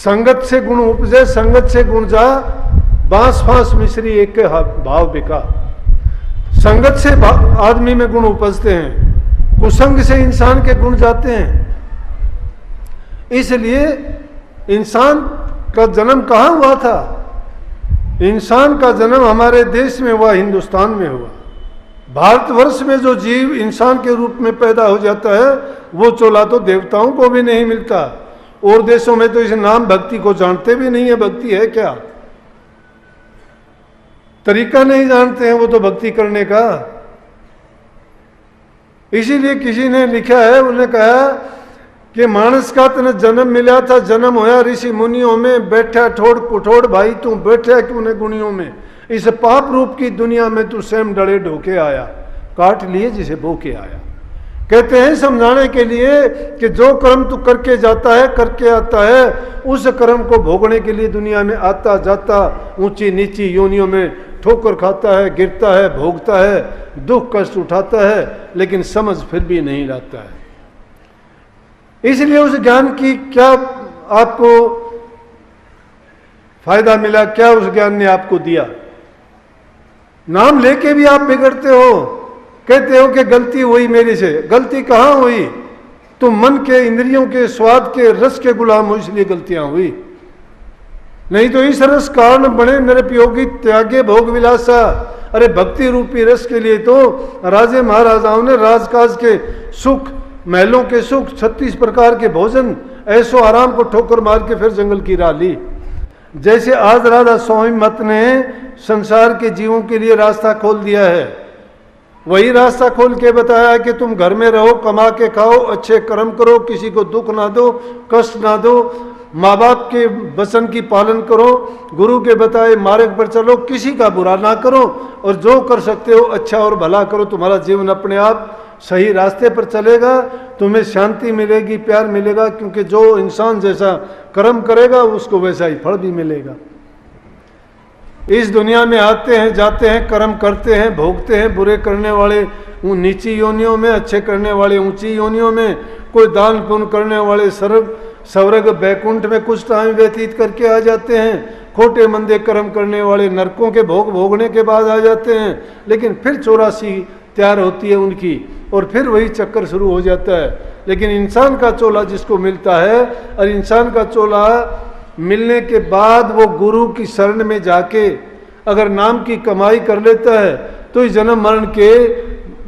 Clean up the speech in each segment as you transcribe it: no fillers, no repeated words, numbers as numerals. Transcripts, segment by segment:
संगत से गुण उपजे, संगत से गुण जा, बांस फांस मिश्री एक के भाव बिका। संगत से आदमी में गुण उपजते हैं, कुसंग से इंसान के गुण जाते हैं। इसलिए इंसान का जन्म कहाँ हुआ था? इंसान का जन्म हमारे देश में हुआ, हिंदुस्तान में हुआ। भारतवर्ष में जो जीव इंसान के रूप में पैदा हो जाता है वो चोला तो देवताओं को भी नहीं मिलता। और देशों में तो इस नाम भक्ति को जानते भी नहीं है। भक्ति है क्या? तरीका नहीं जानते हैं वो तो भक्ति करने का। इसीलिए किसी ने लिखा है, उन्होंने कहा कि मानस का तने जन्म मिला था, जन्म होया ऋषि मुनियों में, बैठा ठोड़ कुठोड़ भाई तू बैठा क्यों ने गुनियों में। इस पाप रूप की दुनिया में तू स्वयं डरे ढोके आया, काट लिए जिसे बोके आया। कहते हैं समझाने के लिए कि जो कर्म तू करके जाता है, करके आता है, उस कर्म को भोगने के लिए दुनिया में आता जाता, ऊंची नीची योनियों में ठोकर खाता है, गिरता है, भोगता है, दुख कष्ट उठाता है, लेकिन समझ फिर भी नहीं लाता है। इसलिए उस ज्ञान की क्या आपको फायदा मिला? क्या उस ज्ञान ने आपको दिया? नाम लेके भी आप बिगड़ते हो, कहते हो कि गलती हुई मेरे से। गलती कहाँ हुई? तुम मन के, इंद्रियों के, स्वाद के, रस के गुलाम हो, इसलिए गलतियां हुई। नहीं तो इस रस कारण बने निरपयोगी त्यागे भोग विलासा। अरे भक्ति रूपी रस के लिए तो राजे महाराजाओं ने राजकाज के सुख, महलों के सुख, 36 प्रकार के भोजन, ऐसो आराम को ठोकर मार के फिर जंगल की राह ली। जैसे आज राधा स्वामी मत ने संसार के जीवों के लिए रास्ता खोल दिया है, वही रास्ता खोल के बताया कि तुम घर में रहो, कमा के खाओ, अच्छे कर्म करो, किसी को दुख ना दो, कष्ट ना दो, माँ बाप के वचन की पालन करो, गुरु के बताए मार्ग पर चलो, किसी का बुरा ना करो, और जो कर सकते हो अच्छा और भला करो। तुम्हारा जीवन अपने आप सही रास्ते पर चलेगा, तुम्हें शांति मिलेगी, प्यार मिलेगा, क्योंकि जो इंसान जैसा कर्म करेगा उसको वैसा ही फल भी मिलेगा। इस दुनिया में आते हैं, जाते हैं, कर्म करते हैं, भोगते हैं। बुरे करने वाले नीची योनियों में, अच्छे करने वाले ऊंची योनियों में, कोई दान पुण्य करने वाले स्वर्ग बैकुंठ में कुछ टाइम व्यतीत करके आ जाते हैं, खोटे मंदे कर्म करने वाले नरकों के भोग भोगने के बाद आ जाते हैं, लेकिन फिर 84 तैयार होती है उनकी, और फिर वही चक्कर शुरू हो जाता है। लेकिन इंसान का चोला जिसको मिलता है, और इंसान का चोला मिलने के बाद वो गुरु की शरण में जाके अगर नाम की कमाई कर लेता है तो इस जन्म मरण के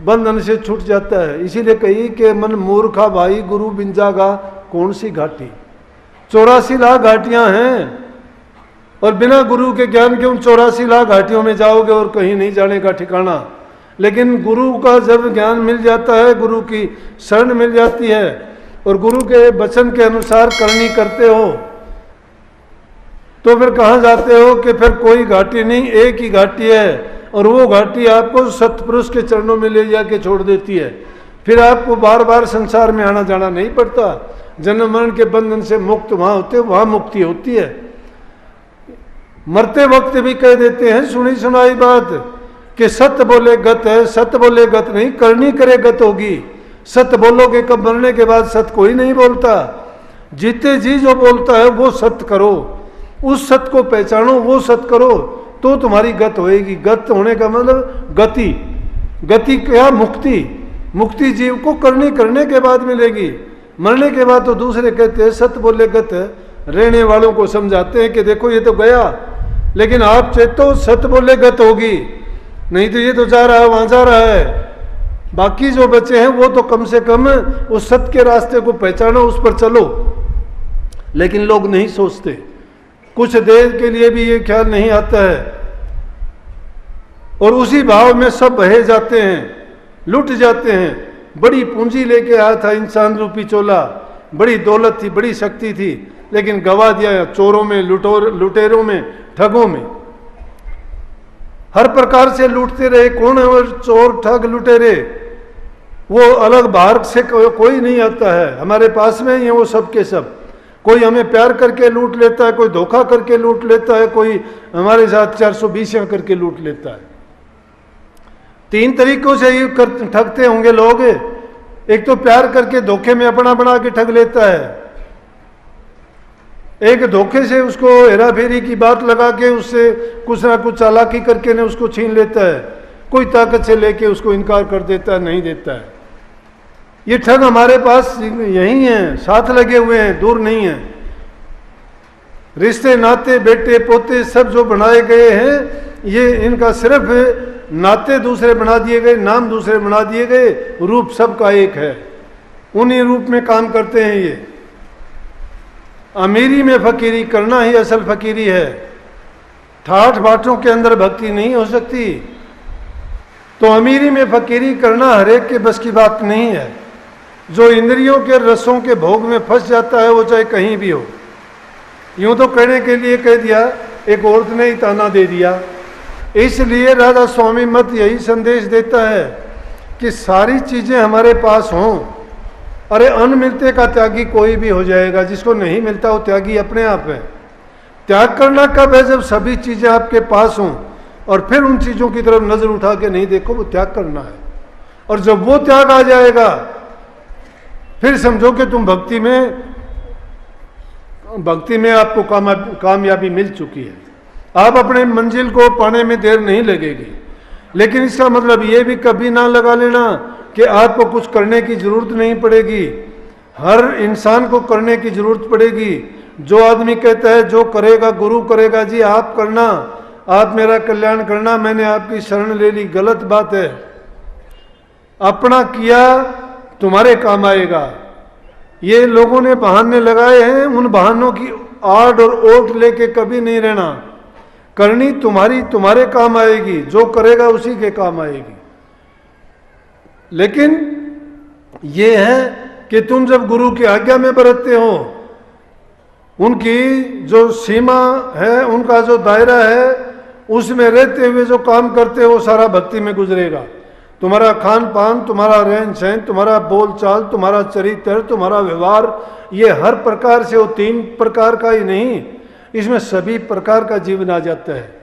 बंधन से छूट जाता है। इसीलिए कही कि मन मूर्खा भाई गुरु बिन जागा कौन सी घाटी। 84 लाख घाटियां हैं, और बिना गुरु के ज्ञान के उन 84 लाख घाटियों में जाओगे और कहीं नहीं जाने का ठिकाना। लेकिन गुरु का जब ज्ञान मिल जाता है, गुरु की शरण मिल जाती है, और गुरु के वचन के अनुसार करनी करते हो, तो फिर कहाँ जाते हो कि फिर कोई घाटी नहीं, एक ही घाटी है, और वो घाटी आपको सतपुरुष के चरणों में ले जाके छोड़ देती है। फिर आपको बार बार संसार में आना जाना नहीं पड़ता, जन्म मरण के बंधन से मुक्त वहां होते, वहां मुक्ति होती है। मरते वक्त भी कह देते हैं सुनी सुनाई बात कि सत्य बोले गत है, सत्य बोले गत नहीं, करनी करे गत होगी। सत्य बोलोगे कब? मरने के बाद सत्य कोई नहीं बोलता। जीते जी जो बोलता है वो सत्य करो, उस सत्य को पहचानो, वो सत्य करो, तो तुम्हारी गत होएगी। गत होने का मतलब गति। गति क्या? मुक्ति। मुक्ति जीव को करने के बाद मिलेगी। मरने के बाद तो दूसरे कहते हैं सत्य बोले गत है, रहने वालों को समझाते हैं कि देखो ये तो गया, लेकिन आप चेतो सत्य बोले गत होगी, नहीं तो ये तो जा रहा है, वहां जा रहा है। बाकी जो बचे हैं वो तो कम से कम उस सत्य के रास्ते को पहचानो, उस पर चलो। लेकिन लोग नहीं सोचते, कुछ देर के लिए भी ये ख्याल नहीं आता है, और उसी भाव में सब बहे जाते हैं, लुट जाते हैं। बड़ी पूंजी लेके आया था इंसान रूपी चोला, बड़ी दौलत थी, बड़ी शक्ति थी, लेकिन गवा दिया चोरों में, लुटेरों में, ठगों में। हर प्रकार से लूटते रहे। कौन है वो चोर, ठग, लुटेरे? वो अलग बाहर से कोई नहीं आता है, हमारे पास में ही है वो सब के सब। कोई हमें प्यार करके लूट लेता है, कोई धोखा करके लूट लेता है, कोई हमारे साथ 420 करके लूट लेता है। 3 तरीकों से ये ठगते होंगे लोग। एक तो प्यार करके धोखे में अपना बना के ठग लेता है, एक धोखे से उसको हेरा फेरी की बात लगा के उससे कुछ ना कुछ चालाकी करके ने उसको छीन लेता है, कोई ताकत से लेके उसको इनकार कर देता है, नहीं देता है। ये ठग हमारे पास यही हैं, साथ लगे हुए हैं, दूर नहीं है। रिश्ते नाते बेटे पोते सब जो बनाए गए हैं, ये इनका सिर्फ नाते दूसरे बना दिए गए, नाम दूसरे बना दिए गए, रूप सबका एक है, उन्हीं रूप में काम करते हैं ये। अमीरी में फकीरी करना ही असल फकीरी है, ठाठ बाटों के अंदर भक्ति नहीं हो सकती। तो अमीरी में फकीरी करना हरेक के बस की बात नहीं है। जो इंद्रियों के रसों के भोग में फंस जाता है वो चाहे कहीं भी हो। यूं तो कहने के लिए कह दिया, एक औरत ने ही ताना दे दिया। इसलिए राधा स्वामी मत यही संदेश देता है कि सारी चीजें हमारे पास हों। अरे अन्न मिलते का त्यागी कोई भी हो जाएगा, जिसको नहीं मिलता वो त्यागी अपने आप है। त्याग करना कब है? जब सभी चीजें आपके पास हों और फिर उन चीजों की तरफ नजर उठा के नहीं देखो, वो त्याग करना है। और जब वो त्याग आ जाएगा फिर समझो कि तुम भक्ति में आपको कामयाबी मिल चुकी है। आप अपने मंजिल को पाने में देर नहीं लगेगी। लेकिन इसका मतलब ये भी कभी ना लगा लेना कि आपको कुछ करने की जरूरत नहीं पड़ेगी। हर इंसान को करने की जरूरत पड़ेगी। जो आदमी कहता है जो करेगा गुरु करेगा, जी आप करना, आप मेरा कल्याण करना, मैंने आपकी शरण ले ली, गलत बात है। अपना किया तुम्हारे काम आएगा। ये लोगों ने बहाने लगाए हैं, उन बहानों की आड़ और ओट लेके कभी नहीं रहना। करनी तुम्हारे काम आएगी, जो करेगा उसी के काम आएगी। लेकिन ये है कि तुम जब गुरु की आज्ञा में बरतते हो, उनकी जो सीमा है, उनका जो दायरा है, उसमें रहते हुए जो काम करते हो, वो सारा भक्ति में गुजरेगा। तुम्हारा खान पान, तुम्हारा रहन सहन, तुम्हारा बोल चाल, तुम्हारा चरित्र, तुम्हारा व्यवहार, ये हर प्रकार से, वो 3 प्रकार का ही नहीं, इसमें सभी प्रकार का जीवन आ जाता है।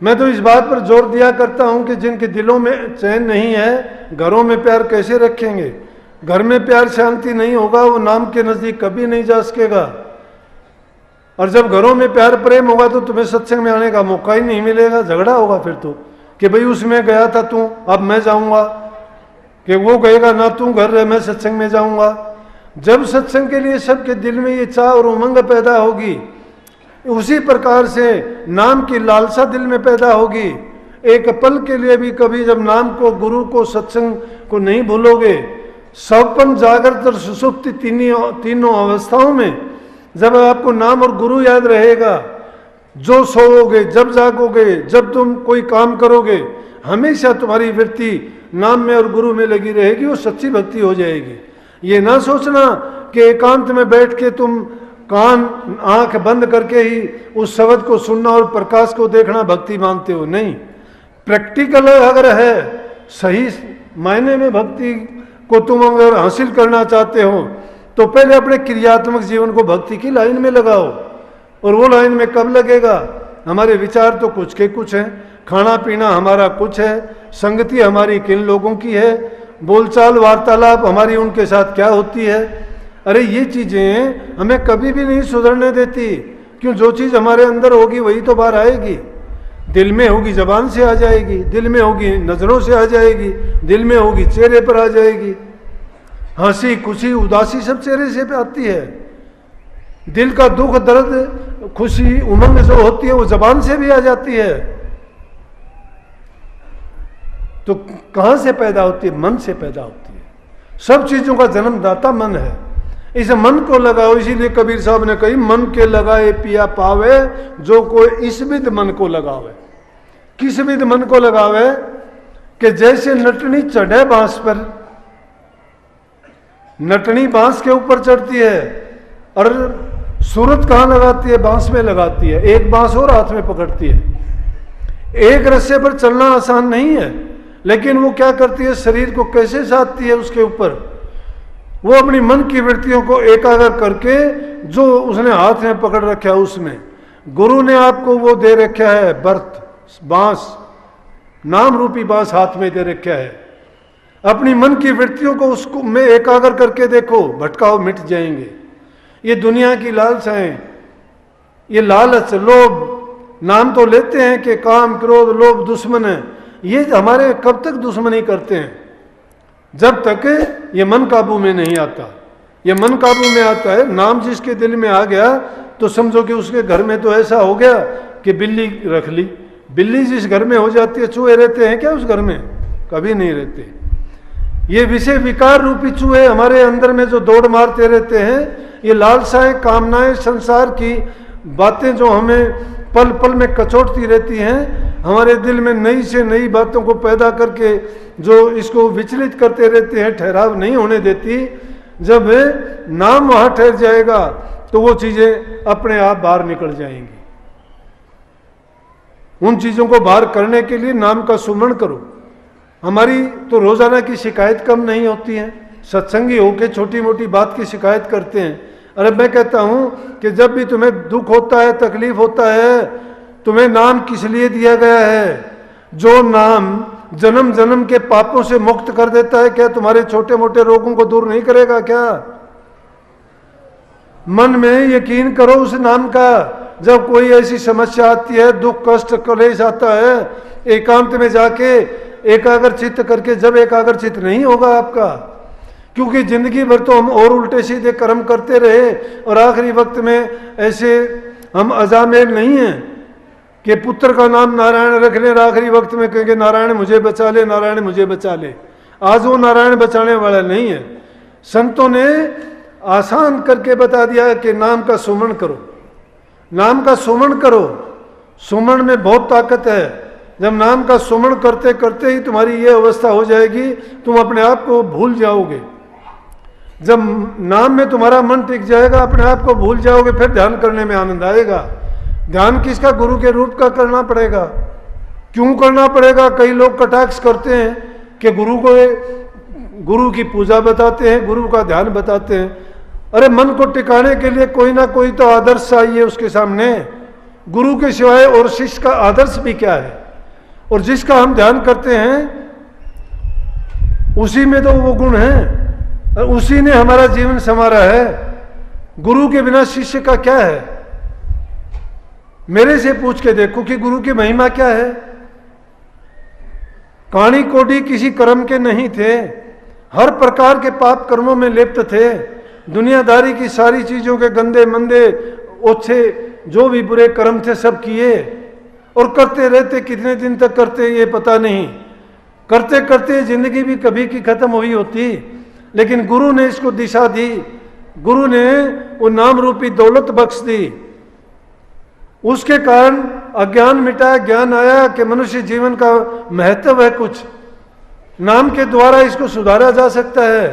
मैं तो इस बात पर जोर दिया करता हूं कि जिनके दिलों में चैन नहीं है, घरों में प्यार कैसे रखेंगे? घर में प्यार शांति नहीं होगा, वो नाम के नजदीक कभी नहीं जा सकेगा। और जब घरों में प्यार प्रेम होगा तो तुम्हें सत्संग में आने का मौका ही नहीं मिलेगा, झगड़ा होगा फिर तो, कि भाई उसमें गया था तू, अब मैं जाऊंगा, कि वो कहेगा ना तू घर रहे, मैं सत्संग में जाऊंगा। जब सत्संग के लिए सबके दिल में ये चाह और उमंग पैदा होगी, उसी प्रकार से नाम की लालसा दिल में पैदा होगी। एक पल के लिए भी कभी जब नाम को, गुरु को, सत्संग को नहीं भूलोगे, सपन जागृत और सुसुप्ति तीनों अवस्थाओं में जब आपको नाम और गुरु याद रहेगा, जो सोओगे, जब जागोगे, जब तुम कोई काम करोगे, हमेशा तुम्हारी वृत्ति नाम में और गुरु में लगी रहेगी, वो सच्ची भक्ति हो जाएगी। ये ना सोचना कि एकांत में बैठ के तुम कान आंख बंद करके ही उस शब्द को सुनना और प्रकाश को देखना भक्ति मानते हो। नहीं, प्रैक्टिकल अगर है, सही मायने में भक्ति को तुम अगर हासिल करना चाहते हो तो पहले अपने क्रियात्मक जीवन को भक्ति की लाइन में लगाओ। और वो लाइन में कब लगेगा? हमारे विचार तो कुछ के कुछ हैं, खाना पीना हमारा कुछ है, संगति हमारी किन लोगों की है, बोलचाल वार्तालाप हमारी उनके साथ क्या होती है। अरे ये चीजें हमें कभी भी नहीं सुधरने देती। क्यों? जो चीज हमारे अंदर होगी वही तो बाहर आएगी। दिल में होगी जबान से आ जाएगी, दिल में होगी नजरों से आ जाएगी, दिल में होगी चेहरे पर आ जाएगी। हंसी खुशी उदासी सब चेहरे से पे आती है। दिल का दुख दर्द खुशी उमंग जो होती है वो जबान से भी आ जाती है। तो कहां से पैदा होती है? मन से पैदा होती है। सब चीजों का जन्मदाता मन है। इस मन को लगाओ। इसीलिए कबीर साहब ने कही, मन के लगाए पिया पावे, जो कोई इस विध मन को लगावे। किस विध मन को लगावे? कि जैसे नटनी चढ़े बांस पर, नटनी बांस के ऊपर चढ़ती है और सूरत कहां लगाती है? बांस में लगाती है। एक बांस और हाथ में पकड़ती है। एक रस्से पर चलना आसान नहीं है, लेकिन वो क्या करती है? शरीर को कैसे साधती है उसके ऊपर। वो अपनी मन की वृत्तियों को एकाग्र करके जो उसने हाथ में पकड़ रखा है उसमें, गुरु ने आपको वो दे रखा है बर्थ, बांस, नाम रूपी बांस हाथ में दे रखा है। अपनी मन की वृत्तियों को उसको में एकाग्र करके देखो, भटकाव मिट जाएंगे। ये दुनिया की लालसाएं, ये लालच, लोभ, नाम तो लेते हैं कि काम क्रोध लोभ दुश्मन है, ये हमारे कब तक दुश्मनी करते हैं? जब तक ये मन काबू में नहीं आता। ये मन काबू में आता है, नाम जिसके दिल में आ गया तो समझो कि उसके घर में तो ऐसा हो गया कि बिल्ली रख ली। बिल्ली जिस घर में हो जाती है, चूहे रहते हैं क्या उस घर में? कभी नहीं रहते। ये विषय विकार रूपी चूहे हमारे अंदर में जो दौड़ मारते रहते हैं, ये लालसाएं, कामनाएं, संसार की बातें जो हमें पल पल में कचोटती रहती हैं, हमारे दिल में नई से नई बातों को पैदा करके जो इसको विचलित करते रहते हैं, ठहराव नहीं होने देती। जब नाम वहां ठहर जाएगा तो वो चीजें अपने आप बाहर निकल जाएंगी। उन चीजों को बाहर करने के लिए नाम का सुमरण करो। हमारी तो रोजाना की शिकायत कम नहीं होती है, सत्संगी होके छोटी मोटी बात की शिकायत करते हैं। अरे मैं कहता हूं कि जब भी तुम्हें दुख होता है, तकलीफ होता है, तुम्हें नाम किस लिए दिया गया है? जो नाम जन्म जन्म के पापों से मुक्त कर देता है, क्या तुम्हारे छोटे मोटे रोगों को दूर नहीं करेगा क्या? मन में यकीन करो उस नाम का। जब कोई ऐसी समस्या आती है, दुख कष्ट क्लेश आता है, एकांत में जाके एकाग्र चित्त करके, जब एकाग्र चित्त नहीं होगा आपका, क्योंकि जिंदगी भर तो हम और उल्टे सीधे कर्म करते रहे और आखिरी वक्त में ऐसे हम अजामेल नहीं हैं कि पुत्र का नाम नारायण रख ले, आखिरी वक्त में कहेंगे नारायण मुझे बचा ले, नारायण मुझे बचा ले। आज वो नारायण बचाने वाला नहीं है। संतों ने आसान करके बता दिया कि नाम का सुमरण करो, नाम का सुमरण करो। सुमरण में बहुत ताकत है। जब नाम का सुमरण करते करते ही तुम्हारी ये अवस्था हो जाएगी, तुम अपने आप को भूल जाओगे। जब नाम में तुम्हारा मन टिक जाएगा, अपने आप को भूल जाओगे, फिर ध्यान करने में आनंद आएगा। ध्यान किसका? गुरु के रूप का करना पड़ेगा। क्यों करना पड़ेगा? कई लोग कटाक्ष करते हैं कि गुरु की पूजा बताते हैं, गुरु का ध्यान बताते हैं। अरे मन को टिकाने के लिए कोई ना कोई तो आदर्श चाहिए उसके सामने। गुरु के सिवाय और शिष्य का आदर्श भी क्या है? और जिसका हम ध्यान करते हैं उसी में तो वो गुण है, और उसी ने हमारा जीवन संवारा है। गुरु के बिना शिष्य का क्या है? मेरे से पूछ के देखो कि गुरु की महिमा क्या है। काणी कोडी किसी कर्म के नहीं थे, हर प्रकार के पाप कर्मों में लिप्त थे। दुनियादारी की सारी चीजों के गंदे मंदे ओछे जो भी बुरे कर्म थे सब किए, और करते रहते। कितने दिन तक करते ये पता नहीं। करते करते जिंदगी भी कभी की खत्म हुई होती, लेकिन गुरु ने इसको दिशा दी। गुरु ने वो नाम रूपी दौलत बख्श दी। उसके कारण अज्ञान मिटा, ज्ञान आया कि मनुष्य जीवन का महत्व है कुछ। नाम के द्वारा इसको सुधारा जा सकता है,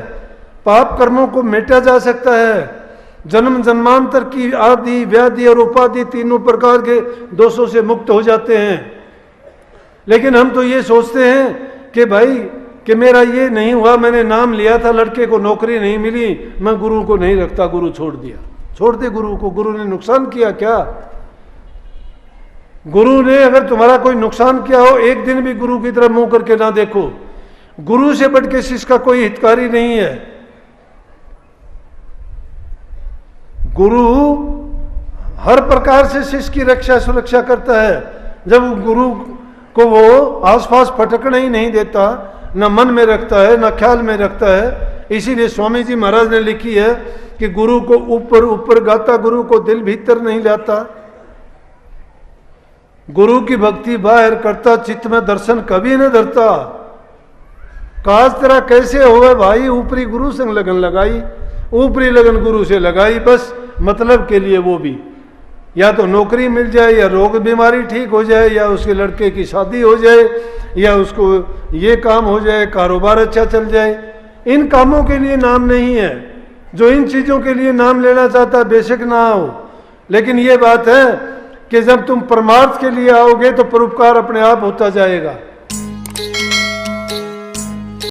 पाप कर्मों को मेटा जा सकता है, जन्म जन्मांतर की आदि व्याधि और उपाधि तीनों प्रकार के दोषों से मुक्त हो जाते हैं। लेकिन हम तो ये सोचते हैं कि भाई कि मेरा ये नहीं हुआ, मैंने नाम लिया था, लड़के को नौकरी नहीं मिली, मैं गुरु को नहीं रखता, गुरु छोड़ दिया। छोड़ दे गुरु को। गुरु ने नुकसान किया क्या? गुरु ने अगर तुम्हारा कोई नुकसान किया हो, एक दिन भी गुरु की तरफ मुंह करके ना देखो। गुरु से बढ़ के शिष्य का कोई हितकारी नहीं है। गुरु हर प्रकार से शिष्य की रक्षा सुरक्षा करता है। जब गुरु को वो आसपास फटकने ही नहीं देता, न मन में रखता है न ख्याल में रखता है। इसीलिए स्वामी जी महाराज ने लिखी है कि गुरु को ऊपर ऊपर गाता, गुरु को दिल भीतर नहीं लाता। गुरु की भक्ति बाहर करता, चित्त में दर्शन कभी न धरता। काज तेरा कैसे होवे भाई, ऊपरी गुरु संग लगन लगाई। ऊपरी लगन गुरु से लगाई, बस मतलब के लिए। वो भी या तो नौकरी मिल जाए, या रोग बीमारी ठीक हो जाए, या उसके लड़के की शादी हो जाए, या उसको ये काम हो जाए, कारोबार अच्छा चल जाए। इन कामों के लिए नाम नहीं है। जो इन चीजों के लिए नाम लेना चाहता बेशक ना हो, लेकिन ये बात है कि जब तुम परमार्थ के लिए आओगे तो परोपकार अपने आप होता जाएगा।